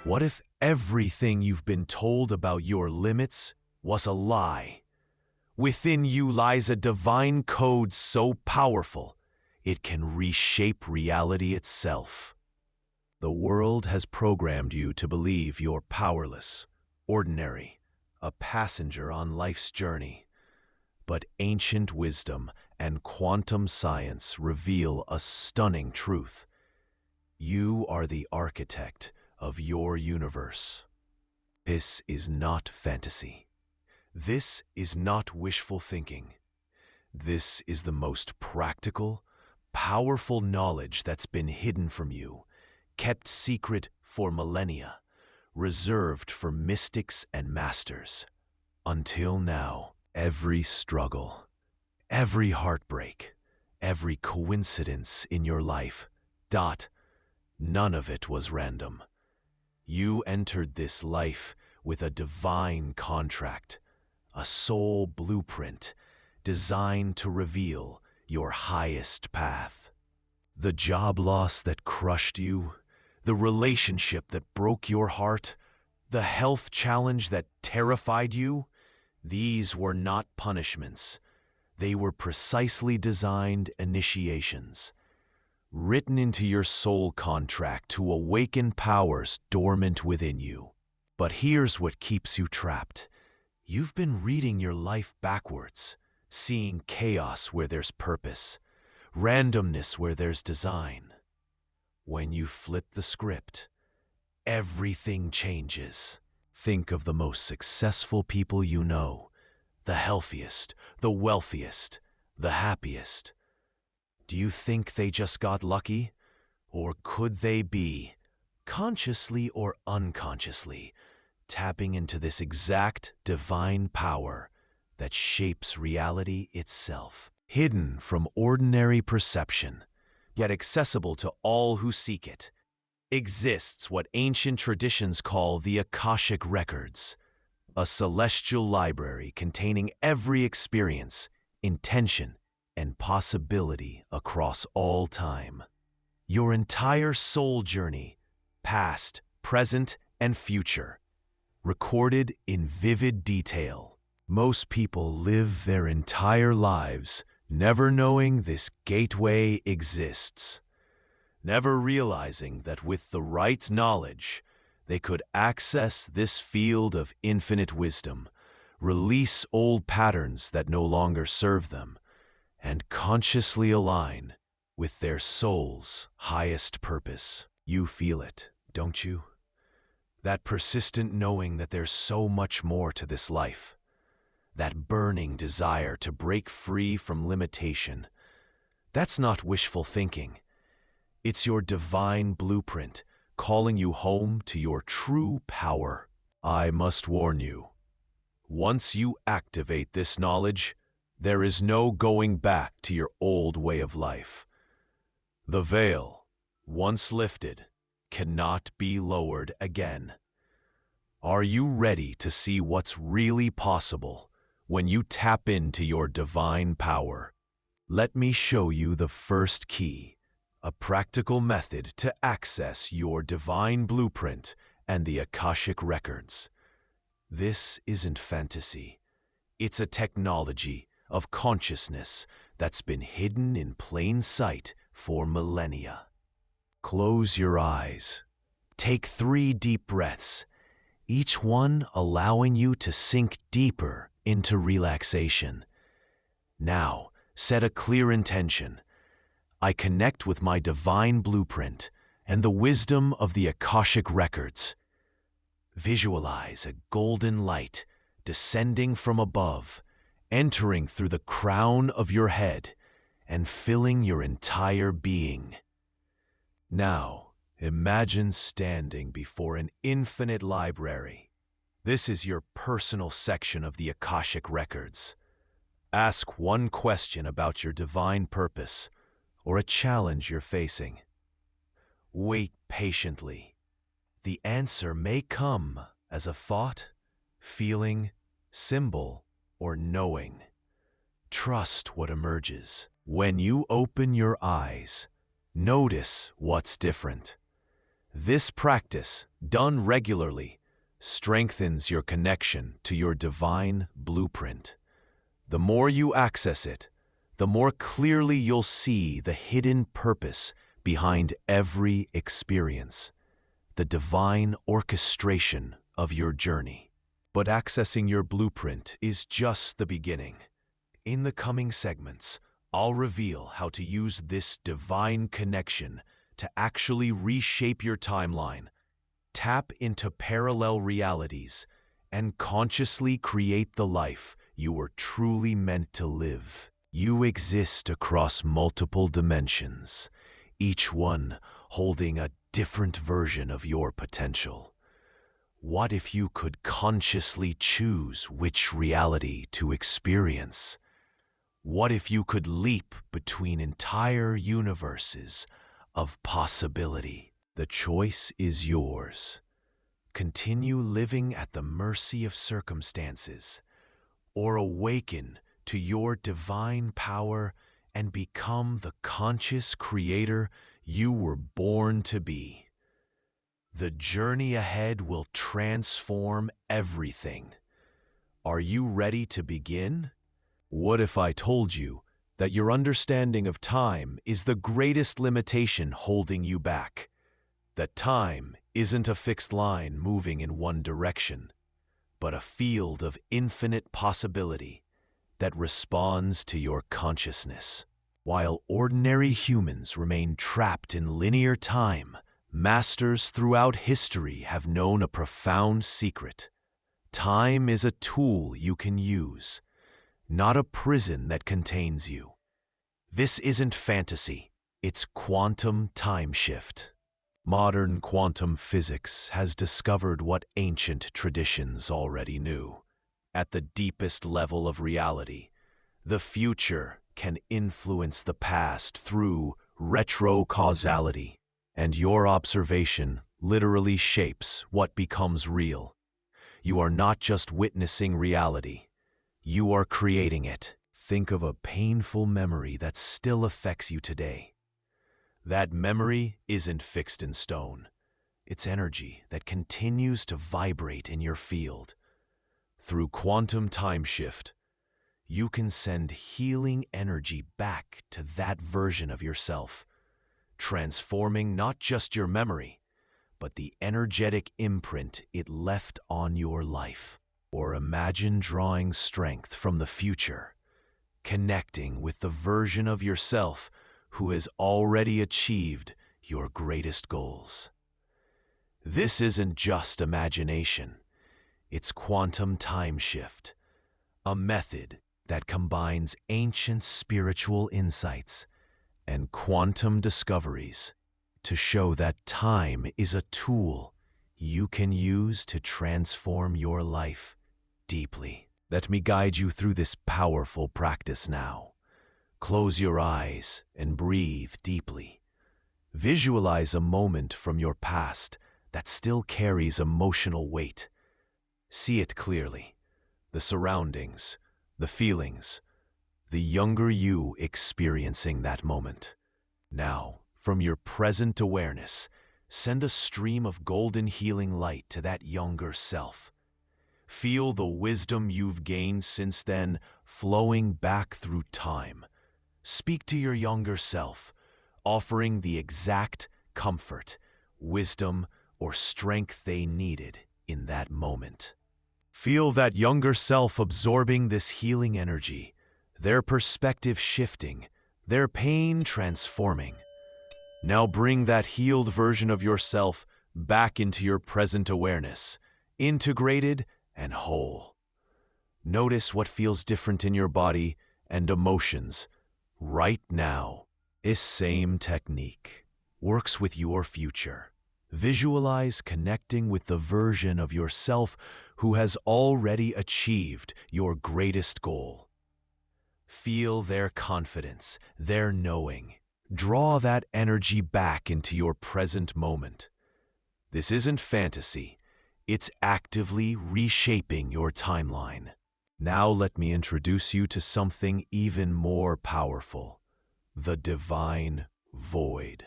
What if everything you've been told about your limits was a lie? Within you lies a divine code so powerful, it can reshape reality itself. The world has programmed you to believe you're powerless, ordinary, a passenger on life's journey. But ancient wisdom and quantum science reveal a stunning truth. You are the architect of your universe. This is not fantasy. This is not wishful thinking. This is the most practical, powerful knowledge that's been hidden from you, kept secret for millennia, reserved for mystics and masters. Until now, every struggle, every heartbreak, every coincidence in your life, none of it was random. You entered this life with a divine contract, a soul blueprint designed to reveal your highest path. The job loss that crushed you, the relationship that broke your heart, the health challenge that terrified you, these were not punishments. They were precisely designed initiations, written into your soul contract to awaken powers dormant within you. But here's what keeps you trapped. You've been reading your life backwards, seeing chaos where there's purpose, randomness where there's design. When you flip the script, everything changes. Think of the most successful people you know, the healthiest, the wealthiest, the happiest. Do you think they just got lucky? Or could they be, consciously or unconsciously, tapping into this exact divine power that shapes reality itself, hidden from ordinary perception, yet accessible to all who seek it? Exists what ancient traditions call the Akashic records, a celestial library containing every experience, intention, and possibility across all time. Your entire soul journey, past, present, and future, recorded in vivid detail. Most people live their entire lives never knowing this gateway exists, never realizing that with the right knowledge, they could access this field of infinite wisdom, release old patterns that no longer serve them, and consciously align with their soul's highest purpose. You feel it, don't you? That persistent knowing that there's so much more to this life. That burning desire to break free from limitation. That's not wishful thinking. It's your divine blueprint calling you home to your true power. I must warn you, once you activate this knowledge, there is no going back to your old way of life. The veil, once lifted, cannot be lowered again. Are you ready to see what's really possible when you tap into your divine power? Let me show you the first key, a practical method to access your divine blueprint and the Akashic records. This isn't fantasy. It's a technology of consciousness that's been hidden in plain sight for millennia. Close your eyes. Take 3 deep breaths, each one allowing you to sink deeper into relaxation. Now, set a clear intention. I connect with my divine blueprint and the wisdom of the Akashic records. Visualize a golden light descending from above, entering through the crown of your head and filling your entire being. Now, imagine standing before an infinite library. This is your personal section of the Akashic records. Ask one question about your divine purpose or a challenge you're facing. Wait patiently. The answer may come as a thought, feeling, symbol, or knowing. Trust what emerges. When you open your eyes, notice what's different. This practice, done regularly, strengthens your connection to your divine blueprint. The more you access it, the more clearly you'll see the hidden purpose behind every experience, the divine orchestration of your journey. But accessing your blueprint is just the beginning. In the coming segments, I'll reveal how to use this divine connection to actually reshape your timeline, tap into parallel realities, and consciously create the life you were truly meant to live. You exist across multiple dimensions, each one holding a different version of your potential. What if you could consciously choose which reality to experience? What if you could leap between entire universes of possibility? The choice is yours. Continue living at the mercy of circumstances, or awaken to your divine power and become the conscious creator you were born to be. The journey ahead will transform everything. Are you ready to begin? What if I told you that your understanding of time is the greatest limitation holding you back? That time isn't a fixed line moving in one direction, but a field of infinite possibility that responds to your consciousness. While ordinary humans remain trapped in linear time, masters throughout history have known a profound secret. Time is a tool you can use, not a prison that contains you. This isn't fantasy, it's quantum time shift. Modern quantum physics has discovered what ancient traditions already knew. At the deepest level of reality, the future can influence the past through retrocausality, and your observation literally shapes what becomes real. You are not just witnessing reality, you are creating it. Think of a painful memory that still affects you today. That memory isn't fixed in stone. It's energy that continues to vibrate in your field. Through quantum time shift, you can send healing energy back to that version of yourself, transforming not just your memory, but the energetic imprint it left on your life. Or imagine drawing strength from the future, connecting with the version of yourself who has already achieved your greatest goals. This isn't just imagination, it's quantum time shift, a method that combines ancient spiritual insights and quantum discoveries to show that time is a tool you can use to transform your life deeply. Let me guide you through this powerful practice now. Close your eyes and breathe deeply. Visualize a moment from your past that still carries emotional weight. See it clearly, the surroundings, the feelings, the younger you experiencing that moment. Now, from your present awareness, send a stream of golden healing light to that younger self. Feel the wisdom you've gained since then flowing back through time. Speak to your younger self, offering the exact comfort, wisdom, or strength they needed in that moment. Feel that younger self absorbing this healing energy, their perspective shifting, their pain transforming. Now bring that healed version of yourself back into your present awareness, integrated and whole. Notice what feels different in your body and emotions right now. This same technique works with your future. Visualize connecting with the version of yourself who has already achieved your greatest goal. Feel their confidence, their knowing. Draw that energy back into your present moment. This isn't fantasy. It's actively reshaping your timeline. Now let me introduce you to something even more powerful, the divine void.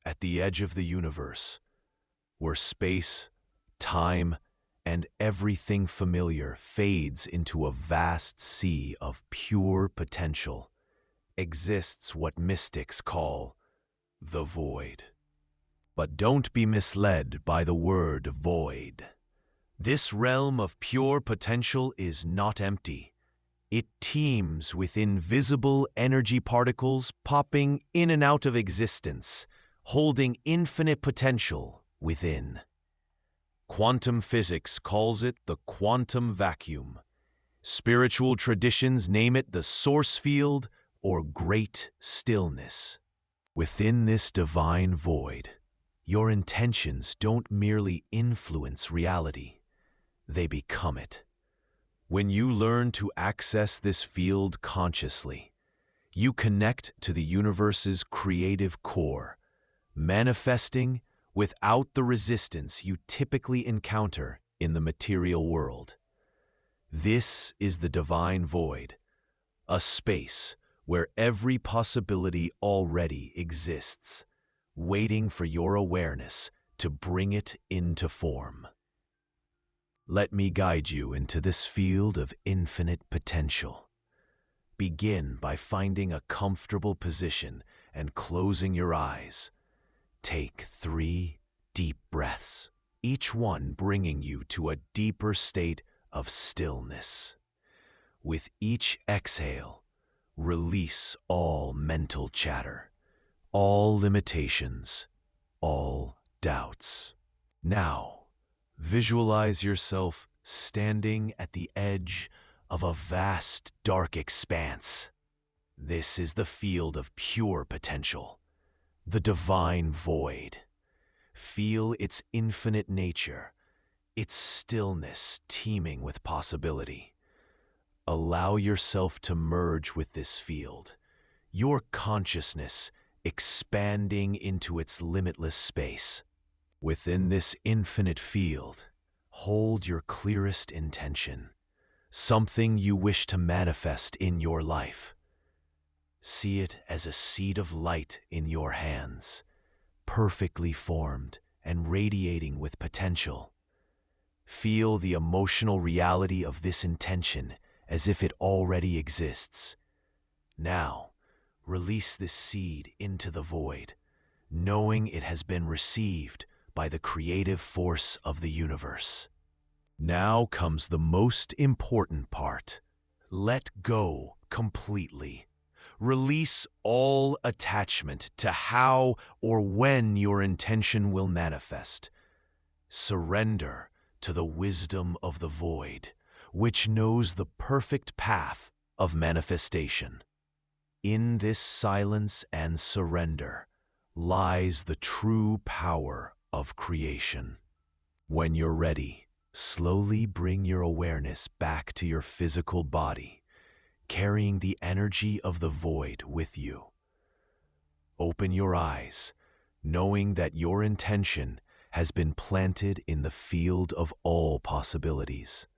at the edge of the universe, where space, time, and everything familiar fades into a vast sea of pure potential, exists what mystics call the void. But don't be misled by the word void. This realm of pure potential is not empty. It teems with invisible energy particles popping in and out of existence, holding infinite potential within. Quantum physics calls it the quantum vacuum. Spiritual traditions name it the source field or great stillness. Within this divine void, your intentions don't merely influence reality, they become it. When you learn to access this field consciously, you connect to the universe's creative core, manifesting without the resistance you typically encounter in the material world. This is the divine void, a space where every possibility already exists, waiting for your awareness to bring it into form. Let me guide you into this field of infinite potential. Begin by finding a comfortable position and closing your eyes. Take 3 deep breaths, each one bringing you to a deeper state of stillness. With each exhale, release all mental chatter, all limitations, all doubts. Now, visualize yourself standing at the edge of a vast, dark expanse. This is the field of pure potential, the divine void. Feel its infinite nature, its stillness teeming with possibility. Allow yourself to merge with this field, your consciousness expanding into its limitless space. Within this infinite field, hold your clearest intention, something you wish to manifest in your life. See it as a seed of light in your hands, perfectly formed and radiating with potential. Feel the emotional reality of this intention as if it already exists. Now, release this seed into the void, knowing it has been received by the creative force of the universe. Now comes the most important part. Let go completely. Release all attachment to how or when your intention will manifest. Surrender to the wisdom of the void, which knows the perfect path of manifestation. In this silence and surrender lies the true power of creation. When you're ready, slowly bring your awareness back to your physical body, carrying the energy of the void with you. Open your eyes, knowing that your intention has been planted in the field of all possibilities.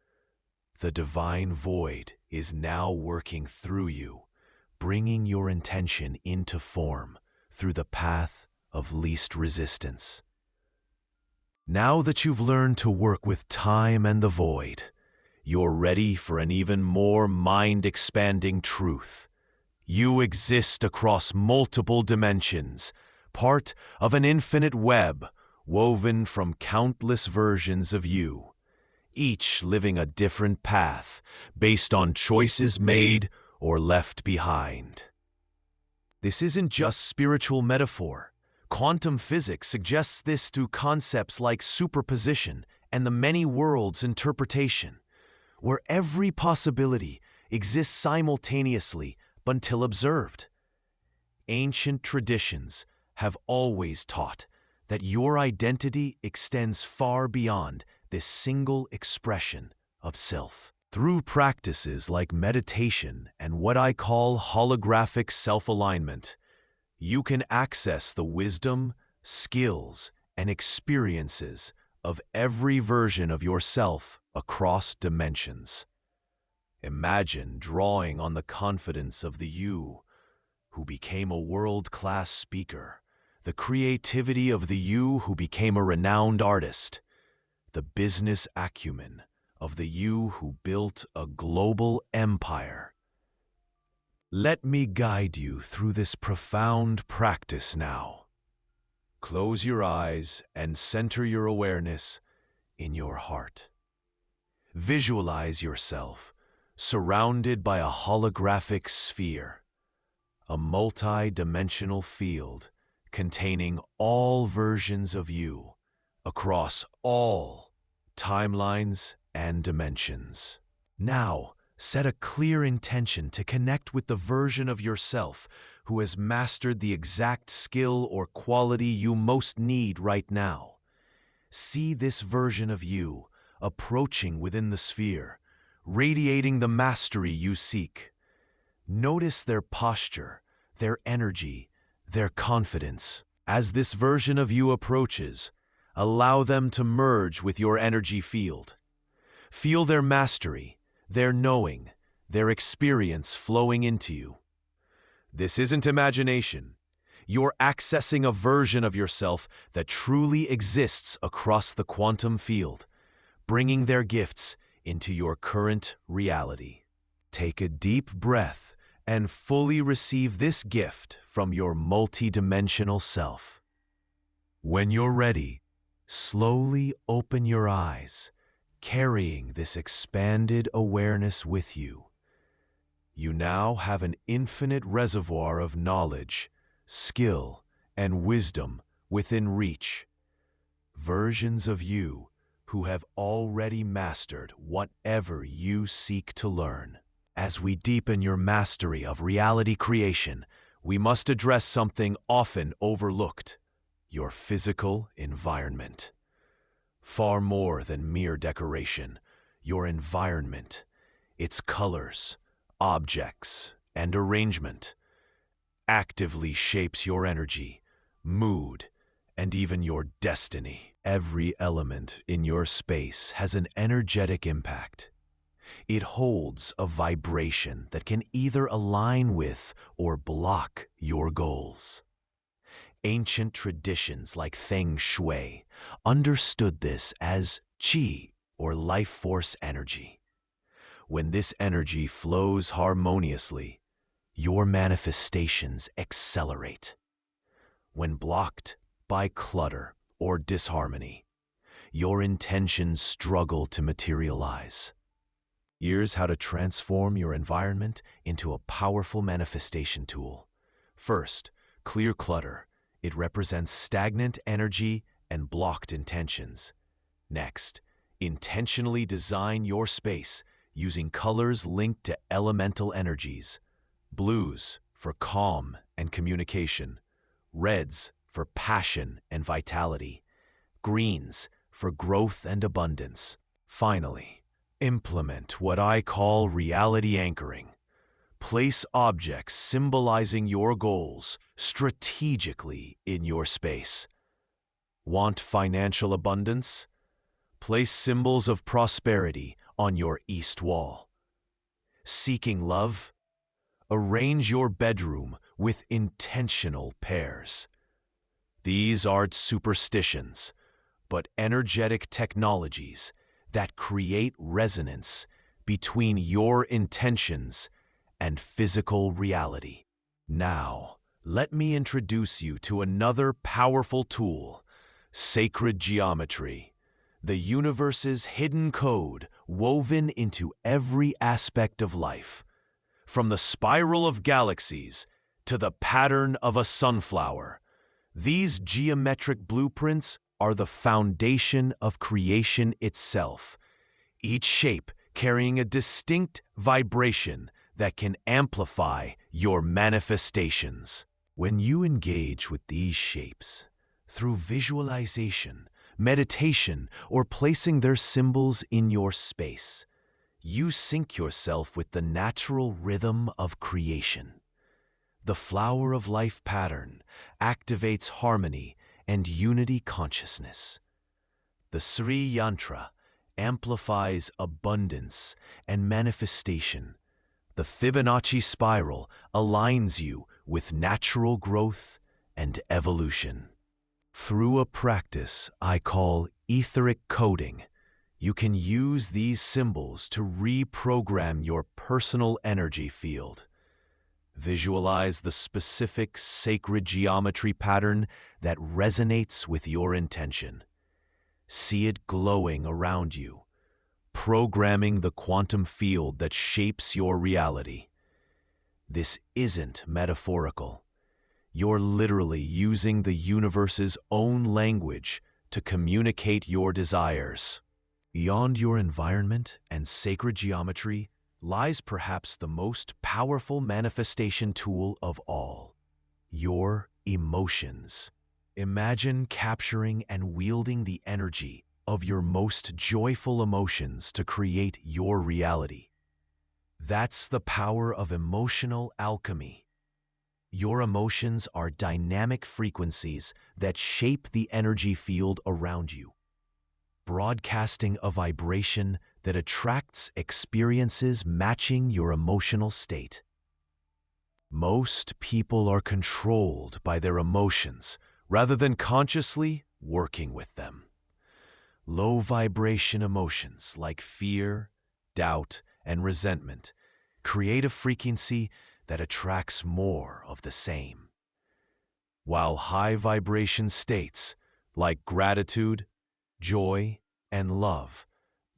The divine void is now working through you, bringing your intention into form through the path of least resistance. Now that you've learned to work with time and the void, you're ready for an even more mind-expanding truth. You exist across multiple dimensions, part of an infinite web woven from countless versions of you, each living a different path based on choices made or left behind. This isn't just spiritual metaphor. Quantum physics suggests this through concepts like superposition and the many worlds interpretation, where every possibility exists simultaneously but until observed. Ancient traditions have always taught that your identity extends far beyond this single expression of self. Through practices like meditation and what I call holographic self-alignment, you can access the wisdom, skills, and experiences of every version of yourself across dimensions. Imagine drawing on the confidence of the you who became a world-class speaker, the creativity of the you who became a renowned artist, the business acumen of the you who built a global empire. Let me guide you through this profound practice now. Close your eyes and center your awareness in your heart. Visualize yourself surrounded by a holographic sphere, a multi-dimensional field containing all versions of you across all timelines and dimensions. Now, set a clear intention to connect with the version of yourself who has mastered the exact skill or quality you most need right now. See this version of you approaching within the sphere, radiating the mastery you seek. Notice their posture, their energy, their confidence. As this version of you approaches, allow them to merge with your energy field. Feel their mastery, their knowing, their experience flowing into you. This isn't imagination. You're accessing a version of yourself that truly exists across the quantum field, bringing their gifts into your current reality. Take a deep breath and fully receive this gift from your multidimensional self. When you're ready, slowly open your eyes, carrying this expanded awareness with you. You now have an infinite reservoir of knowledge, skill, and wisdom within reach. Versions of you who have already mastered whatever you seek to learn. As we deepen your mastery of reality creation, we must address something often overlooked: your physical environment. Far more than mere decoration, your environment, its colors, objects, and arrangement, actively shapes your energy, mood, and even your destiny. Every element in your space has an energetic impact. It holds a vibration that can either align with or block your goals. Ancient traditions like Feng Shui understood this as qi, or life force energy. When this energy flows harmoniously, your manifestations accelerate. When blocked by clutter or disharmony, your intentions struggle to materialize. Here's how to transform your environment into a powerful manifestation tool. First, clear clutter. It represents stagnant energy and blocked intentions. Next, intentionally design your space using colors linked to elemental energies. Blues for calm and communication, reds for passion and vitality, greens for growth and abundance. Finally, implement what I call reality anchoring. Place objects symbolizing your goals strategically in your space. Want financial abundance? Place symbols of prosperity on your east wall. Seeking love? Arrange your bedroom with intentional pairs. These aren't superstitions, but energetic technologies that create resonance between your intentions and physical reality. Now, let me introduce you to another powerful tool: sacred geometry, the universe's hidden code woven into every aspect of life. From the spiral of galaxies to the pattern of a sunflower, these geometric blueprints are the foundation of creation itself, each shape carrying a distinct vibration that can amplify your manifestations. When you engage with these shapes, through visualization, meditation, or placing their symbols in your space, you sync yourself with the natural rhythm of creation. The flower of life pattern activates harmony and unity consciousness. The Sri Yantra amplifies abundance and manifestation. The Fibonacci spiral aligns you with natural growth and evolution. Through a practice I call etheric coding, you can use these symbols to reprogram your personal energy field. Visualize the specific sacred geometry pattern that resonates with your intention. See it glowing around you, programming the quantum field that shapes your reality. This isn't metaphorical. You're literally using the universe's own language to communicate your desires. Beyond your environment and sacred geometry lies perhaps the most powerful manifestation tool of all: your emotions. Imagine capturing and wielding the energy of your most joyful emotions to create your reality. That's the power of emotional alchemy. Your emotions are dynamic frequencies that shape the energy field around you, broadcasting a vibration that attracts experiences matching your emotional state. Most people are controlled by their emotions rather than consciously working with them. Low vibration emotions like fear, doubt, and resentment create a frequency that attracts more of the same, while high vibration states like gratitude, joy, and love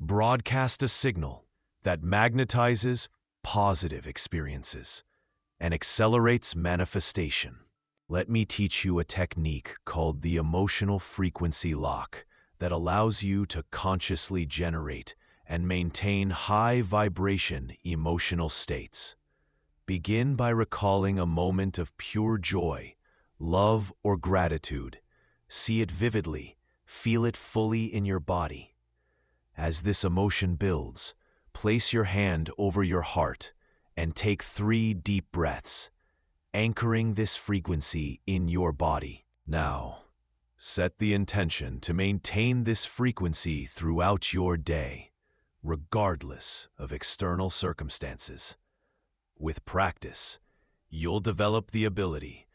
broadcast a signal that magnetizes positive experiences and accelerates manifestation. Let me teach you a technique called the emotional frequency lock that allows you to consciously generate and maintain high vibration emotional states. Begin by recalling a moment of pure joy, love, or gratitude. See it vividly, feel it fully in your body. As this emotion builds, place your hand over your heart and take 3 deep breaths, anchoring this frequency in your body. Now, set the intention to maintain this frequency throughout your day, regardless of external circumstances. With practice, you'll develop the ability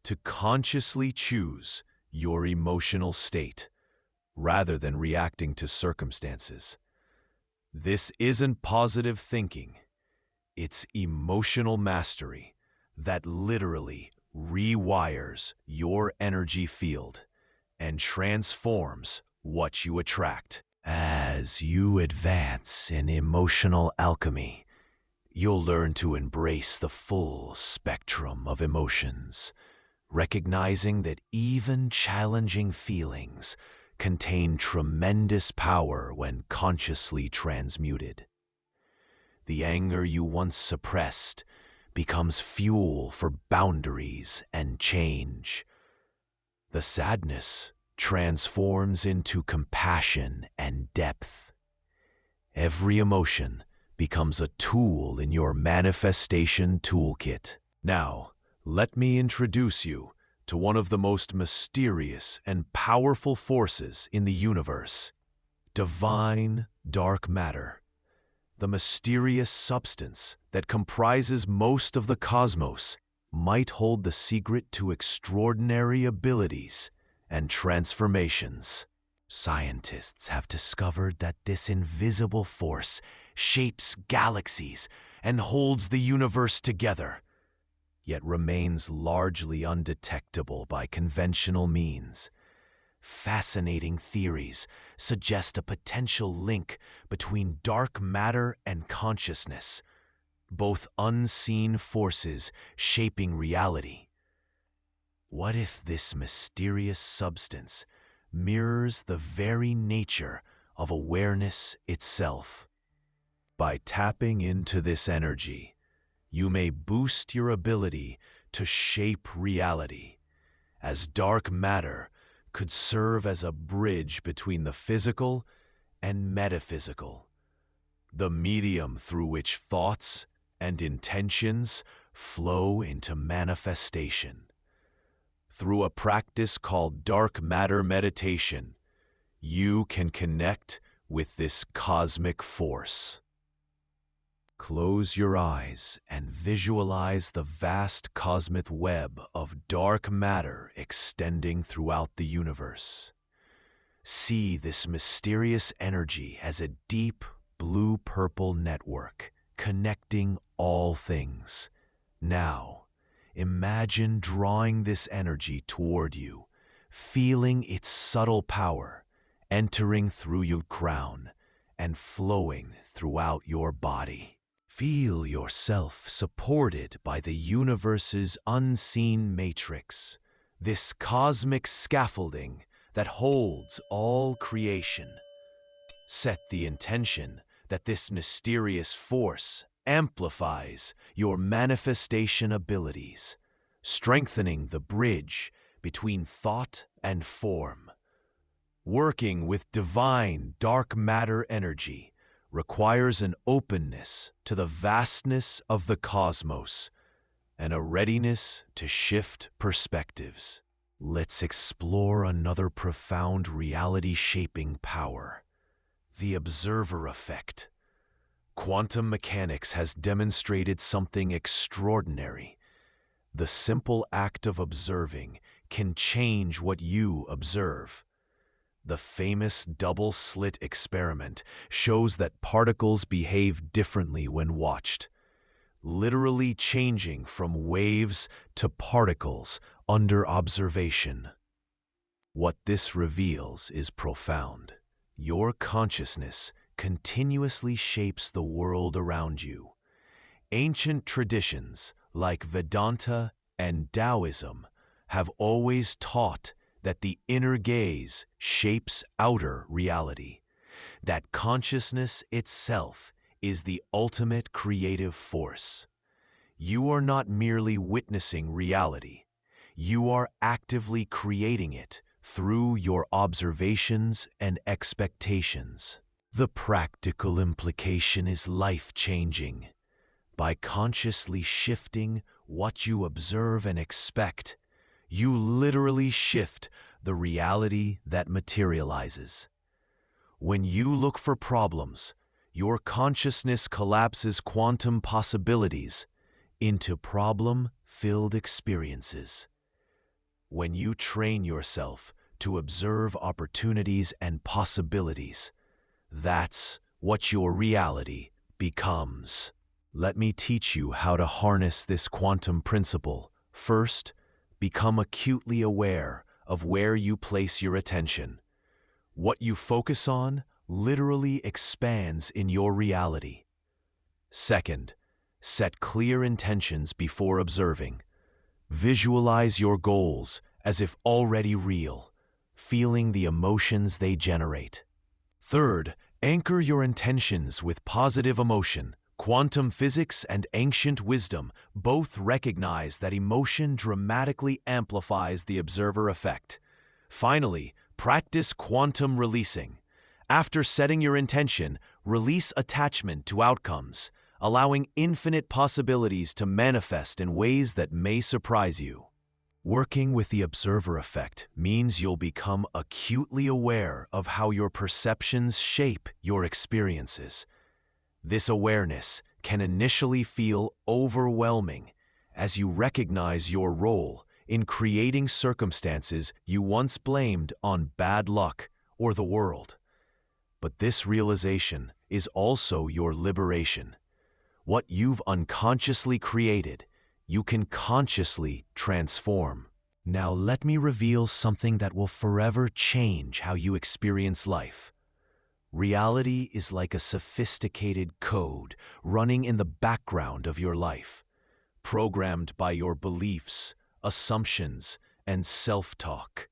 to consciously choose your emotional state rather than reacting to circumstances. This isn't positive thinking. It's emotional mastery that literally rewires your energy field and transforms what you attract. As you advance in emotional alchemy, you'll learn to embrace the full spectrum of emotions, recognizing that even challenging feelings contain tremendous power when consciously transmuted. The anger you once suppressed becomes fuel for boundaries and change. The sadness transforms into compassion and depth. Every emotion becomes a tool in your Manifestation Toolkit. Now, let me introduce you to one of the most mysterious and powerful forces in the universe: divine dark matter. The mysterious substance that comprises most of the cosmos might hold the secret to extraordinary abilities and transformations. Scientists have discovered that this invisible force shapes galaxies and holds the universe together, yet remains largely undetectable by conventional means. Fascinating theories suggest a potential link between dark matter and consciousness, both unseen forces shaping reality. What if this mysterious substance mirrors the very nature of awareness itself? By tapping into this energy, you may boost your ability to shape reality, as dark matter could serve as a bridge between the physical and metaphysical, the medium through which thoughts and intentions flow into manifestation. Through a practice called dark matter meditation, you can connect with this cosmic force. Close your eyes and visualize the vast cosmic web of dark matter extending throughout the universe. See this mysterious energy as a deep blue-purple network connecting all things. Now, imagine drawing this energy toward you, feeling its subtle power entering through your crown and flowing throughout your body. Feel yourself supported by the universe's unseen matrix, this cosmic scaffolding that holds all creation. Set the intention that this mysterious force amplifies your manifestation abilities, strengthening the bridge between thought and form. Working with divine dark matter energy requires an openness to the vastness of the cosmos and a readiness to shift perspectives. Let's explore another profound reality-shaping power, the observer effect. Quantum mechanics has demonstrated something extraordinary. The simple act of observing can change what you observe. The famous double-slit experiment shows that particles behave differently when watched, literally changing from waves to particles under observation. What this reveals is profound. Your consciousness continuously shapes the world around you. Ancient traditions like Vedanta and Taoism have always taught that the inner gaze shapes outer reality, that consciousness itself is the ultimate creative force. You are not merely witnessing reality, you are actively creating it through your observations and expectations. The practical implication is life-changing. By consciously shifting what you observe and expect, you literally shift the reality that materializes. When you look for problems, your consciousness collapses quantum possibilities into problem-filled experiences. When you train yourself to observe opportunities and possibilities, that's what your reality becomes. Let me teach you how to harness this quantum principle. First, become acutely aware of where you place your attention. What you focus on literally expands in your reality. Second, set clear intentions before observing. Visualize your goals as if already real, feeling the emotions they generate. Third, anchor your intentions with positive emotion. Quantum physics and ancient wisdom both recognize that emotion dramatically amplifies the observer effect. Finally, practice quantum releasing. After setting your intention, release attachment to outcomes, allowing infinite possibilities to manifest in ways that may surprise you. Working with the observer effect means you'll become acutely aware of how your perceptions shape your experiences. This awareness can initially feel overwhelming as you recognize your role in creating circumstances you once blamed on bad luck or the world. But this realization is also your liberation. What you've unconsciously created, you can consciously transform. Now let me reveal something that will forever change how you experience life. Reality is like a sophisticated code running in the background of your life, programmed by your beliefs, assumptions, and self-talk.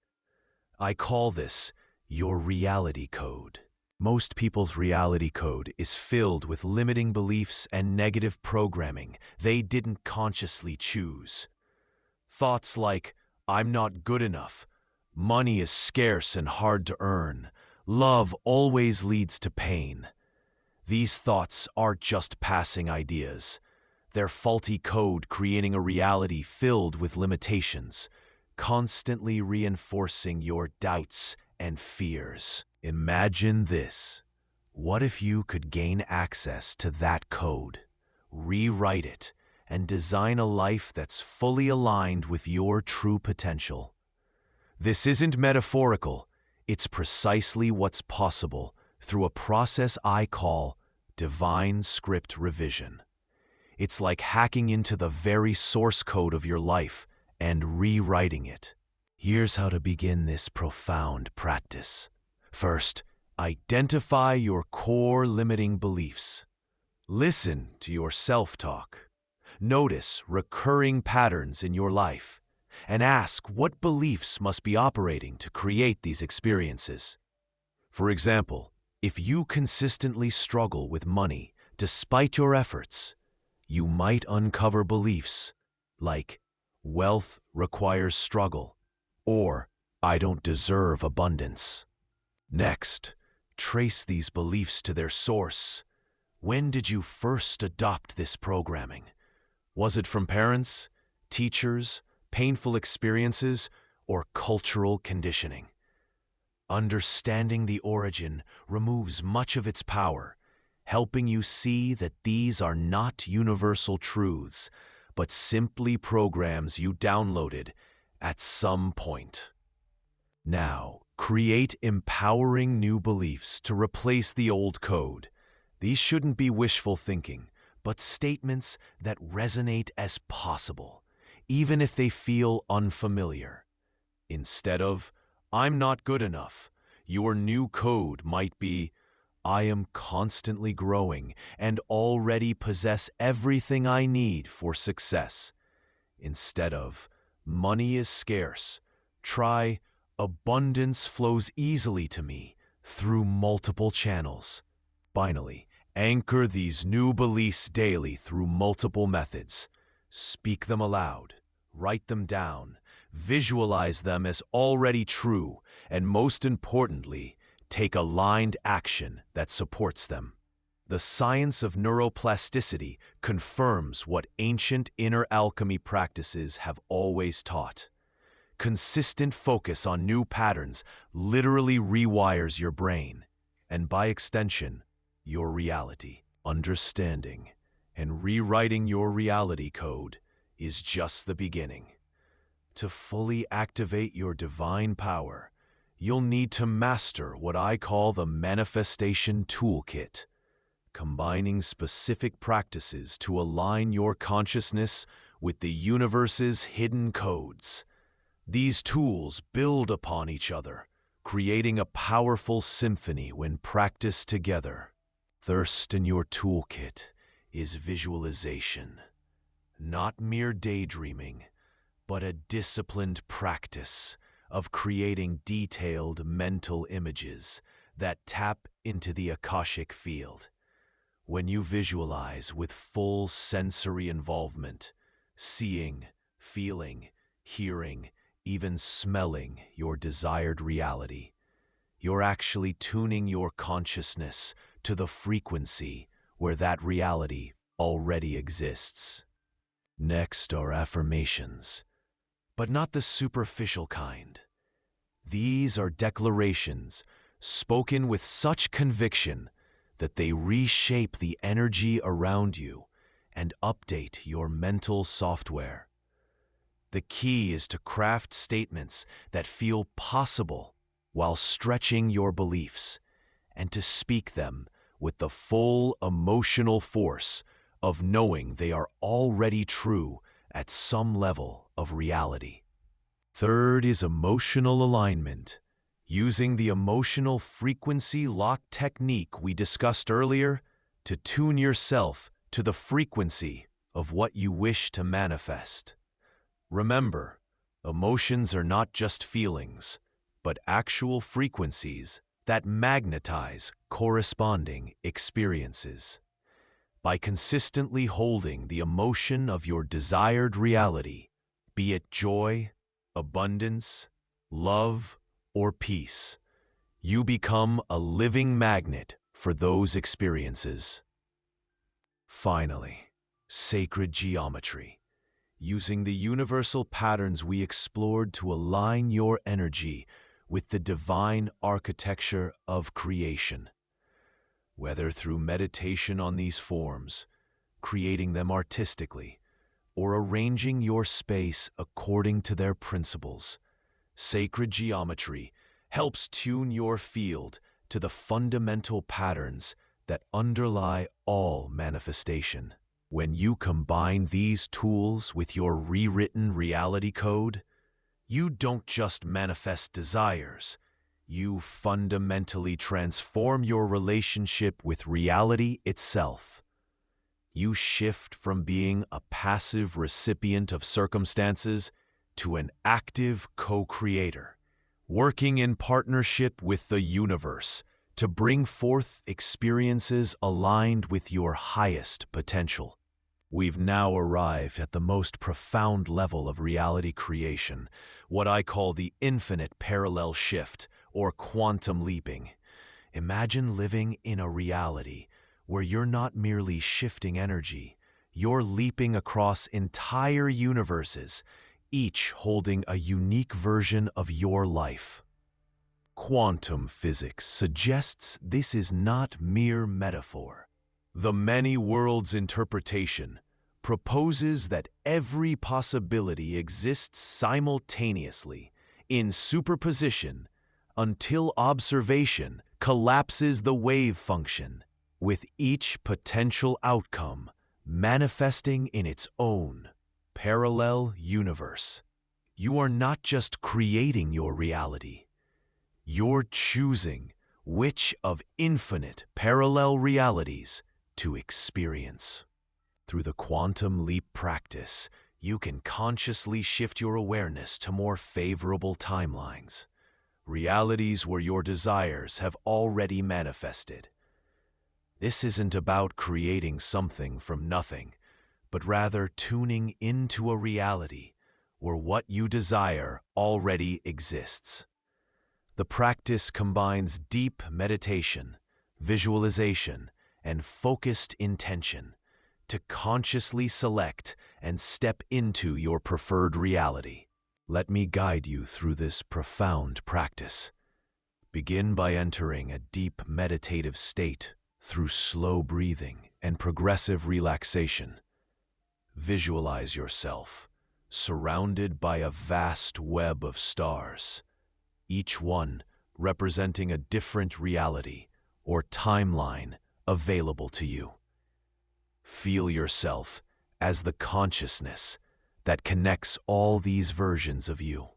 I call this your reality code. Most people's reality code is filled with limiting beliefs and negative programming they didn't consciously choose. Thoughts like, "I'm not good enough," "money is scarce and hard to earn," "love always leads to pain." These thoughts aren't just passing ideas. They're faulty code creating a reality filled with limitations, constantly reinforcing your doubts and fears. Imagine this. What if you could gain access to that code? rewrite it, and design a life that's fully aligned with your true potential. This isn't metaphorical, it's precisely what's possible through a process I call divine script revision. It's like hacking into the very source code of your life and rewriting it. Here's how to begin this profound practice. First, identify your core limiting beliefs. Listen to your self-talk. Notice recurring patterns in your life, and ask what beliefs must be operating to create these experiences. For example, if you consistently struggle with money despite your efforts, you might uncover beliefs like wealth requires struggle or I don't deserve abundance. Next, trace these beliefs to their source. When did you first adopt this programming? Was it from parents, teachers, painful experiences, or cultural conditioning? Understanding the origin removes much of its power, helping you see that these are not universal truths, but simply programs you downloaded at some point. Now, create empowering new beliefs to replace the old code. These shouldn't be wishful thinking, but statements that resonate as possible, even if they feel unfamiliar. Instead of, I'm not good enough, your new code might be, I am constantly growing and already possess everything I need for success. Instead of, money is scarce, try, abundance flows easily to me through multiple channels. Finally, anchor these new beliefs daily through multiple methods. Speak them aloud, write them down, visualize them as already true, and most importantly, take aligned action that supports them. The science of neuroplasticity confirms what ancient inner alchemy practices have always taught. Consistent focus on new patterns literally rewires your brain, and by extension, your reality. Understanding and rewriting your reality code is just the beginning. To fully activate your divine power, you'll need to master what I call the Manifestation Toolkit, combining specific practices to align your consciousness with the universe's hidden codes. These tools build upon each other, creating a powerful symphony when practiced together. Thirst in your toolkit is visualization, not mere daydreaming, but a disciplined practice of creating detailed mental images that tap into the Akashic field. When you visualize with full sensory involvement, seeing, feeling, hearing, even smelling your desired reality, you're actually tuning your consciousness to the frequency where that reality already exists. Next are affirmations, but not the superficial kind. These are declarations spoken with such conviction that they reshape the energy around you and update your mental software. The key is to craft statements that feel possible while stretching your beliefs, and to speak them with the full emotional force of knowing they are already true at some level of reality. Third is emotional alignment. Using the emotional frequency lock technique we discussed earlier to tune yourself to the frequency of what you wish to manifest. Remember, emotions are not just feelings, but actual frequencies that magnetize corresponding experiences. By consistently holding the emotion of your desired reality, be it joy, abundance, love, or peace, you become a living magnet for those experiences. Finally, sacred geometry. Using the universal patterns we explored to align your energy with the divine architecture of creation. Whether through meditation on these forms, creating them artistically, or arranging your space according to their principles. Sacred geometry helps tune your field to the fundamental patterns that underlie all manifestation. When you combine these tools with your rewritten reality code, you don't just manifest desires, you fundamentally transform your relationship with reality itself. You shift from being a passive recipient of circumstances to an active co-creator, working in partnership with the universe to bring forth experiences aligned with your highest potential. We've now arrived at the most profound level of reality creation, what I call the infinite parallel shift, or quantum leaping. Imagine living in a reality where you're not merely shifting energy, you're leaping across entire universes, each holding a unique version of your life. Quantum physics suggests this is not mere metaphor. The many worlds interpretation proposes that every possibility exists simultaneously, in superposition, until observation collapses the wave function, with each potential outcome manifesting in its own parallel universe. You are not just creating your reality, you're choosing which of infinite parallel realities to experience. Through the quantum leap practice, you can consciously shift your awareness to more favorable timelines, realities where your desires have already manifested. This isn't about creating something from nothing, but rather tuning into a reality where what you desire already exists. The practice combines deep meditation, visualization, and focused intention to consciously select and step into your preferred reality. Let me guide you through this profound practice. Begin by entering a deep meditative state through slow breathing and progressive relaxation. Visualize yourself surrounded by a vast web of stars, each one representing a different reality or timeline available to you. Feel yourself as the consciousness that connects all these versions of you.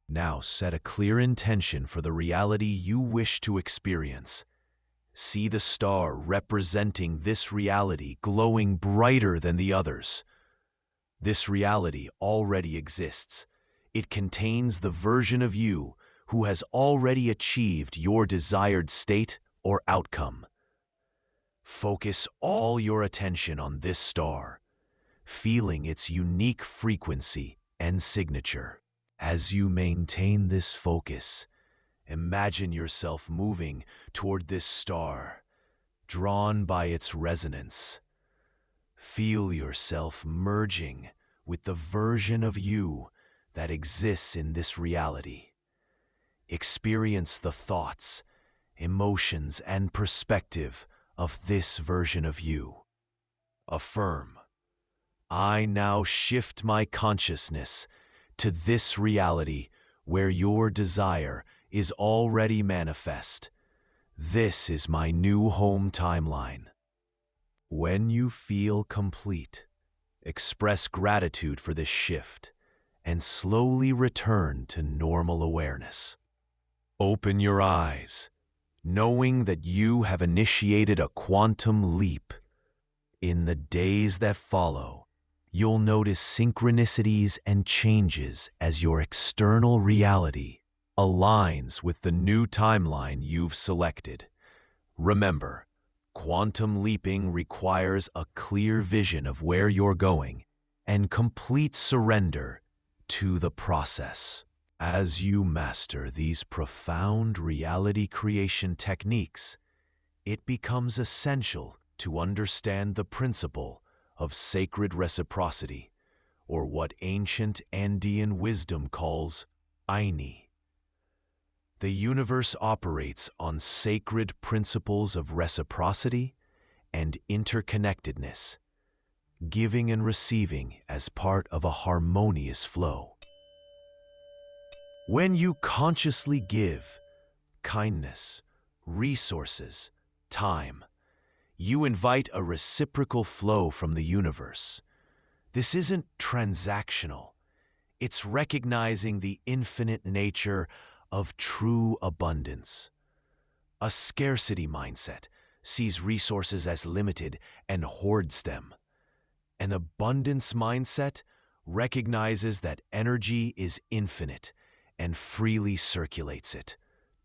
Now set a clear intention for the reality you wish to experience. See the star representing this reality glowing brighter than the others. This reality already exists. It contains the version of you who has already achieved your desired state or outcome. Focus all your attention on this star, feeling its unique frequency and signature. As you maintain this focus, imagine yourself moving toward this star, drawn by its resonance. Feel yourself merging with the version of you that exists in this reality. Experience the thoughts, emotions, and perspective of this version of you. Affirm, I now shift my consciousness to this reality where your desire is already manifest. This is my new home timeline. When you feel complete, express gratitude for this shift and slowly return to normal awareness. Open your eyes, knowing that you have initiated a quantum leap. In the days that follow, you'll notice synchronicities and changes as your external reality aligns with the new timeline you've selected. Remember, quantum leaping requires a clear vision of where you're going and complete surrender to the process. As you master these profound reality creation techniques, it becomes essential to understand the principle of sacred reciprocity, or what ancient Andean wisdom calls Aini. The universe operates on sacred principles of reciprocity and interconnectedness, giving and receiving as part of a harmonious flow. When you consciously give kindness, resources, time, you invite a reciprocal flow from the universe. This isn't transactional. It's recognizing the infinite nature of true abundance. A scarcity mindset sees resources as limited and hoards them. An abundance mindset recognizes that energy is infinite and freely circulates it,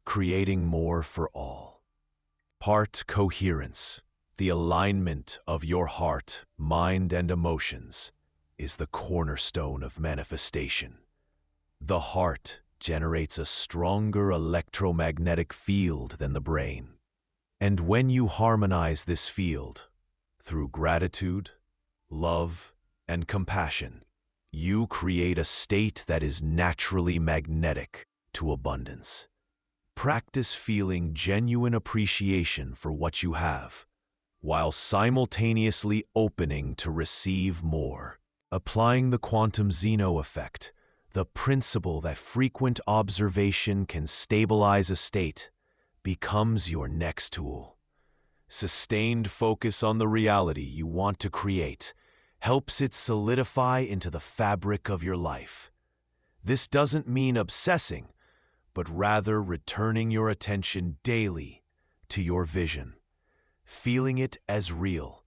creating more for all. Heart coherence, the alignment of your heart, mind, and emotions, is the cornerstone of manifestation. The heart generates a stronger electromagnetic field than the brain. And when you harmonize this field through gratitude, love, and compassion, you create a state that is naturally magnetic to abundance. Practice feeling genuine appreciation for what you have, while simultaneously opening to receive more. Applying the quantum Xeno effect, the principle that frequent observation can stabilize a state, becomes your next tool. Sustained focus on the reality you want to create helps it solidify into the fabric of your life. This doesn't mean obsessing, but rather returning your attention daily to your vision, feeling it as real,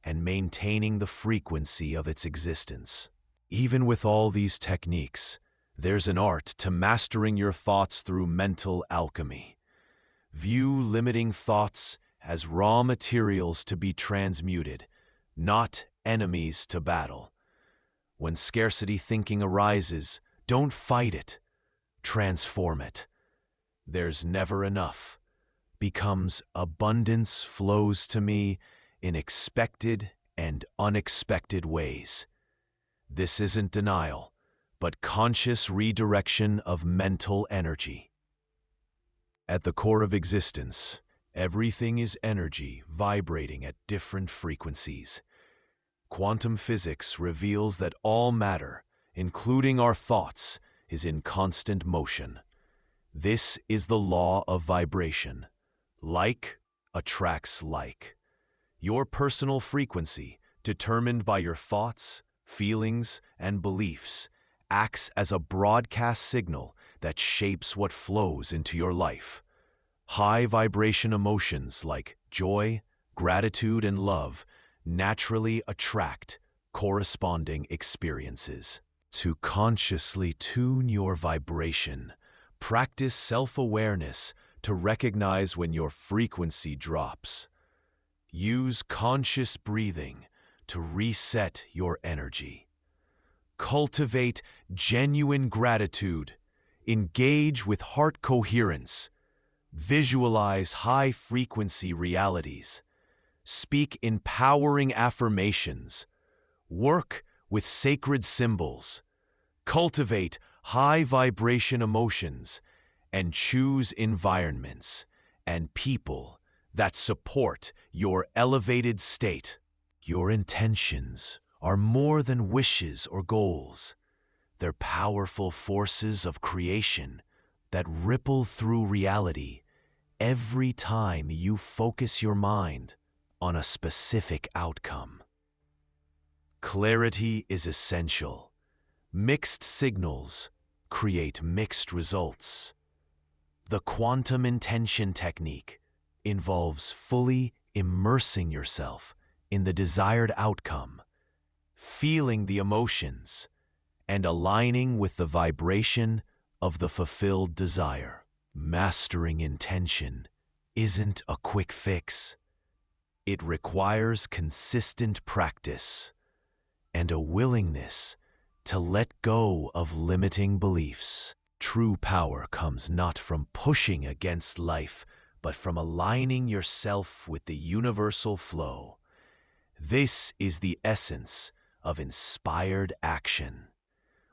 and maintaining the frequency of its existence. Even with all these techniques, there's an art to mastering your thoughts through mental alchemy. View limiting thoughts as raw materials to be transmuted, not enemies to battle. When scarcity thinking arises, don't fight it, transform it. There's never enough becomes abundance flows to me in expected and unexpected ways. This isn't denial, but conscious redirection of mental energy. At the core of existence, everything is energy vibrating at different frequencies. Quantum physics reveals that all matter, including our thoughts, is in constant motion. This is the law of vibration. Like attracts like. Your personal frequency, determined by your thoughts, feelings, and beliefs, acts as a broadcast signal that shapes what flows into your life. High vibration emotions like joy, gratitude, and love naturally attract corresponding experiences. To consciously tune your vibration, practice self-awareness to recognize when your frequency drops. Use conscious breathing to reset your energy. Cultivate genuine gratitude. Engage with heart coherence. Visualize high-frequency realities. Speak empowering affirmations. Work with sacred symbols. Cultivate high-vibration emotions and choose environments and people that support your elevated state. Your intentions are more than wishes or goals. They're powerful forces of creation that ripple through reality every time you focus your mind on a specific outcome. Clarity is essential. Mixed signals create mixed results. The quantum intention technique involves fully immersing yourself in the desired outcome, feeling the emotions, and aligning with the vibration of the fulfilled desire. Mastering intention isn't a quick fix. It requires consistent practice and a willingness to let go of limiting beliefs. True power comes not from pushing against life, but from aligning yourself with the universal flow. This is the essence of inspired action.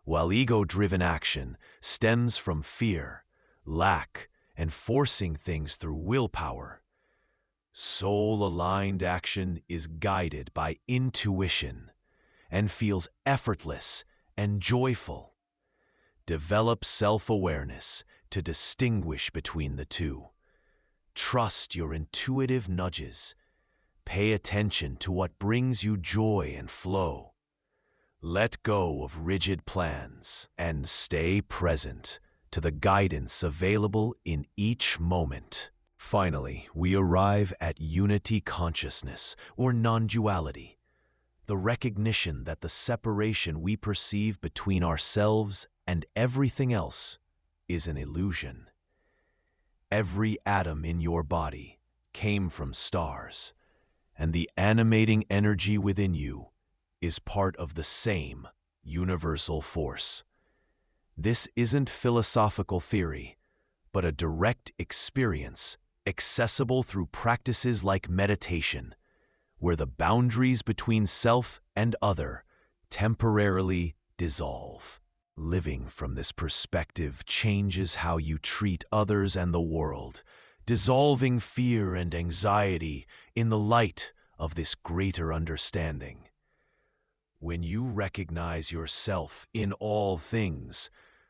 While ego-driven action stems from fear, lack, and forcing things through willpower, Soul-aligned action is guided by intuition and feels effortless and joyful. Develop self-awareness to distinguish between the two. Trust your intuitive nudges. Pay attention to what brings you joy and flow. Let go of rigid plans and stay present to the guidance available in each moment. Finally, we arrive at unity consciousness, or non-duality, the recognition that the separation we perceive between ourselves and everything else is an illusion. Every atom in your body came from stars, and the animating energy within you is part of the same universal force. This isn't philosophical theory, but a direct experience accessible through practices like meditation, where the boundaries between self and other temporarily dissolve. Living from this perspective changes how you treat others and the world, dissolving fear and anxiety in the light of this greater understanding. When you recognize yourself in all things,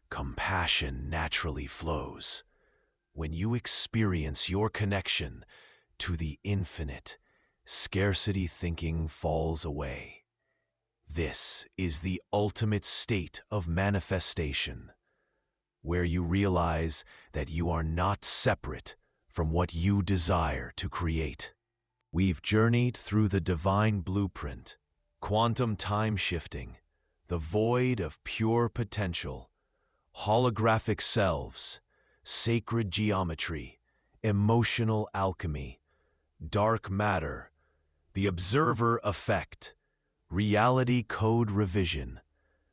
compassion naturally flows. When you experience your connection to the infinite, scarcity thinking falls away. This is the ultimate state of manifestation, where you realize that you are not separate from what you desire to create. We've journeyed through the divine blueprint, quantum time shifting, the void of pure potential, holographic selves, sacred geometry, emotional alchemy, dark matter, the observer effect, reality code revision,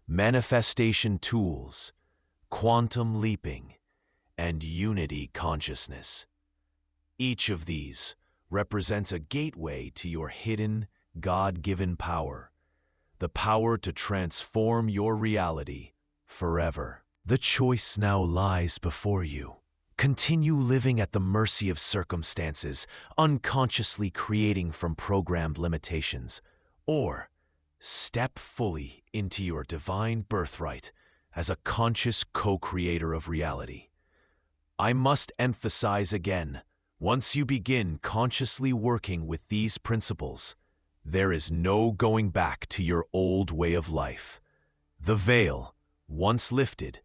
manifestation tools, quantum leaping, and unity consciousness. Each of these represents a gateway to your hidden, God-given power, the power to transform your reality forever. The choice now lies before you. Continue living at the mercy of circumstances, unconsciously creating from programmed limitations, or step fully into your divine birthright as a conscious co-creator of reality. I must emphasize again, once you begin consciously working with these principles, there is no going back to your old way of life. The veil, once lifted,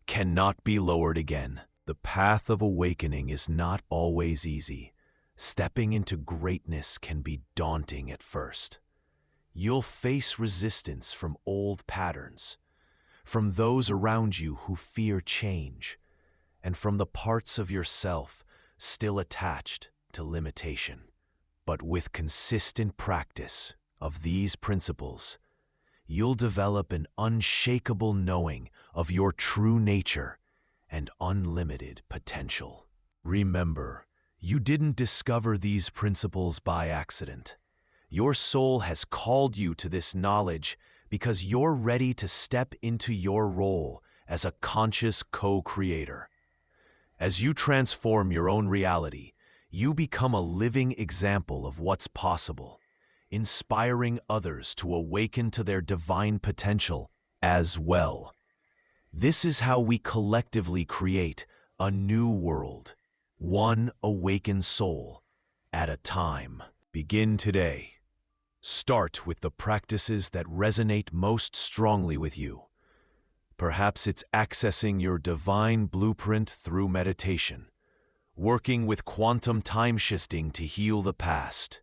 cannot be lowered again. The path of awakening is not always easy. Stepping into greatness can be daunting at first. You'll face resistance from old patterns, from those around you who fear change, and from the parts of yourself still attached to limitation. But with consistent practice of these principles, you'll develop an unshakable knowing of your true nature and unlimited potential. Remember, you didn't discover these principles by accident. Your soul has called you to this knowledge because you're ready to step into your role as a conscious co-creator. As you transform your own reality, you become a living example of what's possible, inspiring others to awaken to their divine potential as well. This is how we collectively create a new world, one awakened soul at a time. Begin today. Start with the practices that resonate most strongly with you. Perhaps it's accessing your divine blueprint through meditation, working with quantum time shifting to heal the past,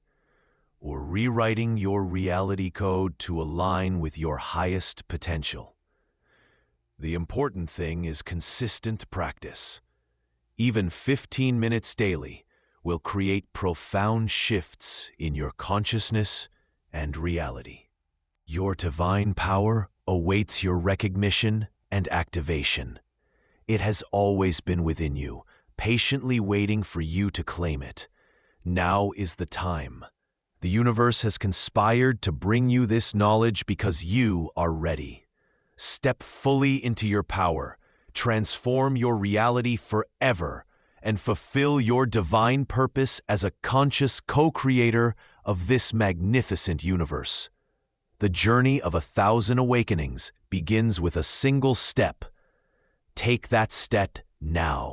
or rewriting your reality code to align with your highest potential. The important thing is consistent practice. Even 15 minutes daily will create profound shifts in your consciousness and reality. Your divine power awaits your recognition and activation. It has always been within you, patiently waiting for you to claim it. Now is the time. The universe has conspired to bring you this knowledge because you are ready. Step fully into your power, transform your reality forever, and fulfill your divine purpose as a conscious co-creator of this magnificent universe. The journey of 1,000 awakenings begins with a single step. Take that step now.